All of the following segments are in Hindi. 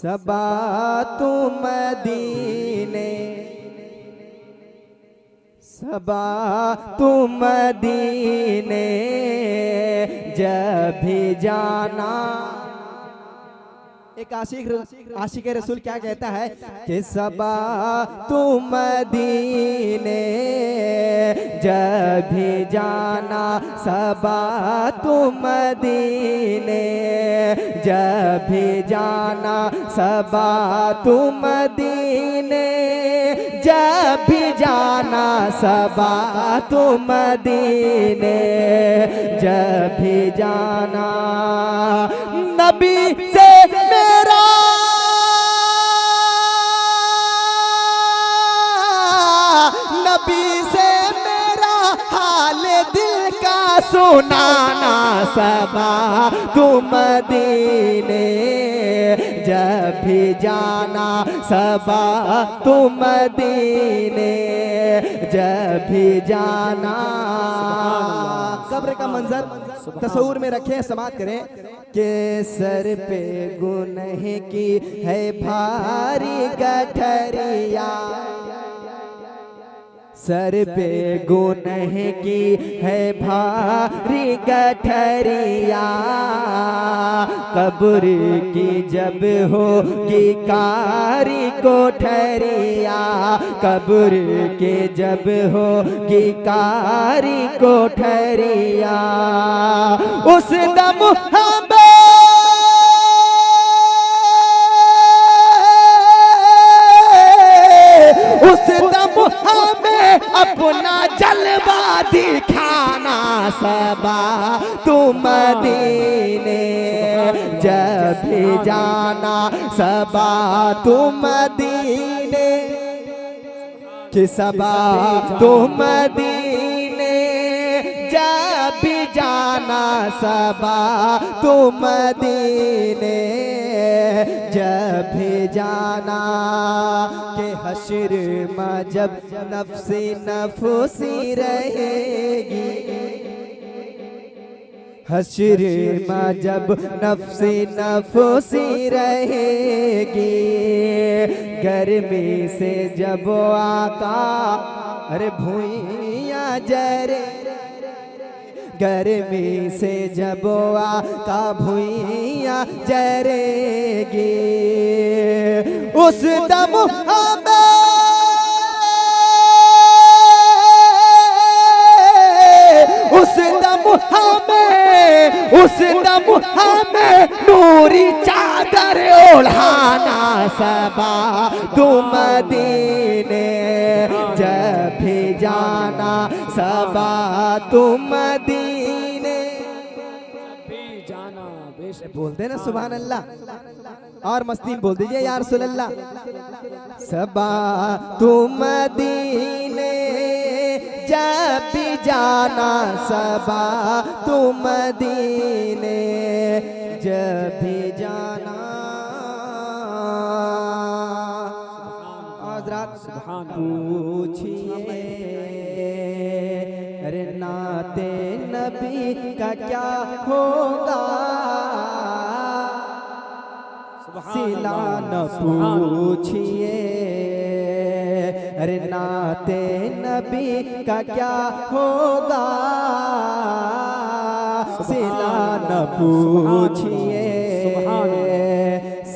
सबा तू मदीने, सबा तू मदीने जब भी जाना। एक आशिक रसूल क्या कहता है कि सबा तू मदीने जब भी जाना, सबा तू मदीने जब भी जाना, सबा तू मदीने जब भी जाना, सबा तू मदीने जब भी जाना। नबी से मेरा नबी से मेरा हाल दिल का सुनाना, सबा तू मदीने जब भी जाना, सबा तू मदीने जब भी जाना। कब्र का मंजर तस्वूर में रखें, समात करें कि सर पे गुनह की है भारी गठरिया, सर पे गुनह की है भारी गठरिया, कब्र की जब होगी कारी कोठरिया, कब्र के जब होगी कारी कोठरिया, उस दम हमें उस दम हमें अपना जलवा दिखाना, सबा तू मदीने जब भी जाना, सबा तू मदीने कि सबा तू मदीने जब भी जाना, सबा तू मदीने जब भी जाना। के हश्र में जब नफ्सी नफसी रहेगी, हश्र में जब नफ्सी नफसी रहेगी, गर्मी से जब आका अरे भुइयां जरे, गर्मी से जब आका भुइयां जरेगी, उस दम हमें उस दम हमें उस दम हमें नूरी चादर ओढ़ाना, सबा तू मदीने जब भी जाना, सबा तू मदीने भी जाना। बोलते ना सुभान अल्लाह, और मस्ती बोल दीजिए या रसूल अल्लाह। सबा तू मदीने जब भी जाना, सबा तू मदीने जब भी जाना। पूछिए अरे नाते नबी का क्या होगा, सिला न पूछिए अरे नाते नबी का क्या होगा, सिला न पूछिए,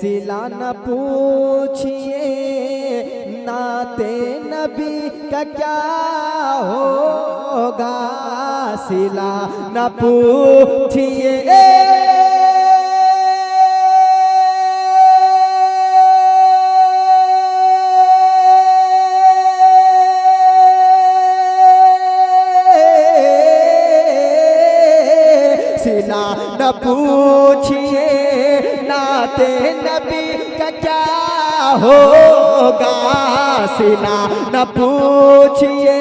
सिला न पूछिए नाते नबी का क्या होगा, सिला न पूछिए। सिला न पूछिए नाते नबी का क्या होगा, सिला न पूछिए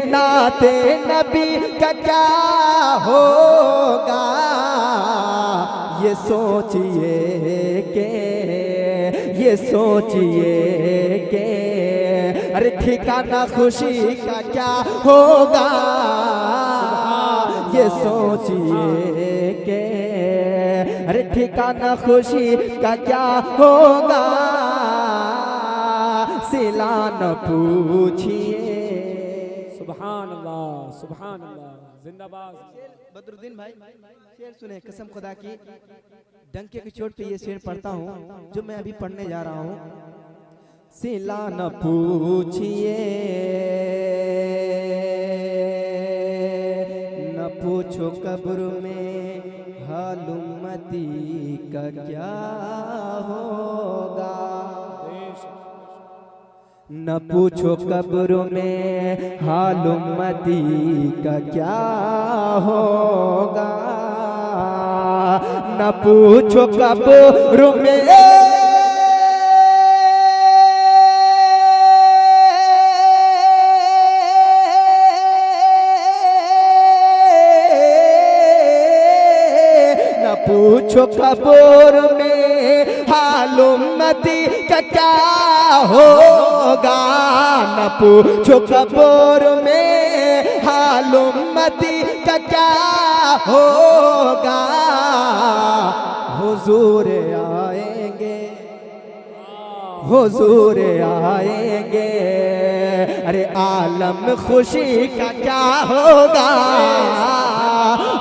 नाते नबी का क्या होगा, ये सोचिए ये सोचिए के अरे ठिकाना खुशी का क्या होगा, ये सोचिए के अरे ठिकाना खुशी का क्या होगा, सिला न पूछिए। सुभान अल्लाह, सुभान अल्लाह, जिंदाबाद। बदरुद्दीन भाई शेर सुने, कसम खुदा की डंके की चोट पे ये शेर पढ़ता हूँ जो मैं अभी पढ़ने जा रहा हूँ। सिला न पूछिए, न पूछो कब्र में हाल उम्मती का क्या होगा, न पूछो कब्र में हाल उम्मती का क्या होगा, न पूछो कब्र में पूछो कब्र में हाल उम्मती का क्या होगा, न पूछो कब्र में हाल उम्मती का क्या होगा, हुजूर आएंगे, हुजूर आएंगे, अरे आलम खुशी का क्या होगा,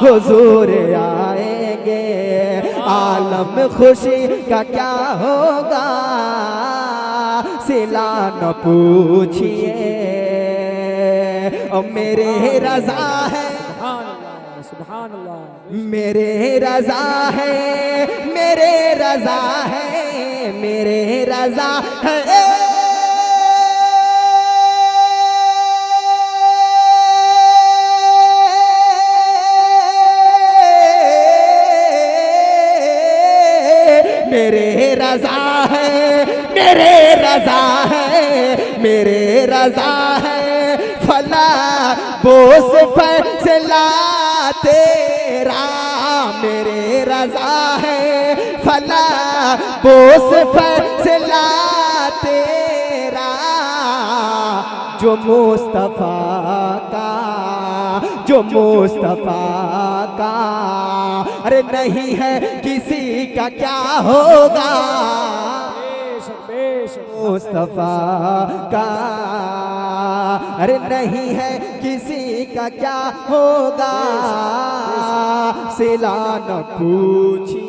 हुजूर आएंगे, आलम खुशी का क्या होगा, सिला न पूछिए। और मेरे रज़ा है, सुभान अल्लाह, मेरे रज़ा है, मेरे रज़ा है, मेरे रज़ा है, मेरे रज़ा है, मेरे रज़ा है, मेरे रज़ा है, फला बोस फैसला तेरा, मेरे रज़ा है, फला बोस फैसला तेरा, जो मुस्तफ़ा का, जो मुस्तफ़ा का, अरे नहीं है किसी का क्या होगा, मुस्तफ़ा का, अरे नहीं है किसी का क्या होगा, सिला न पूछिए।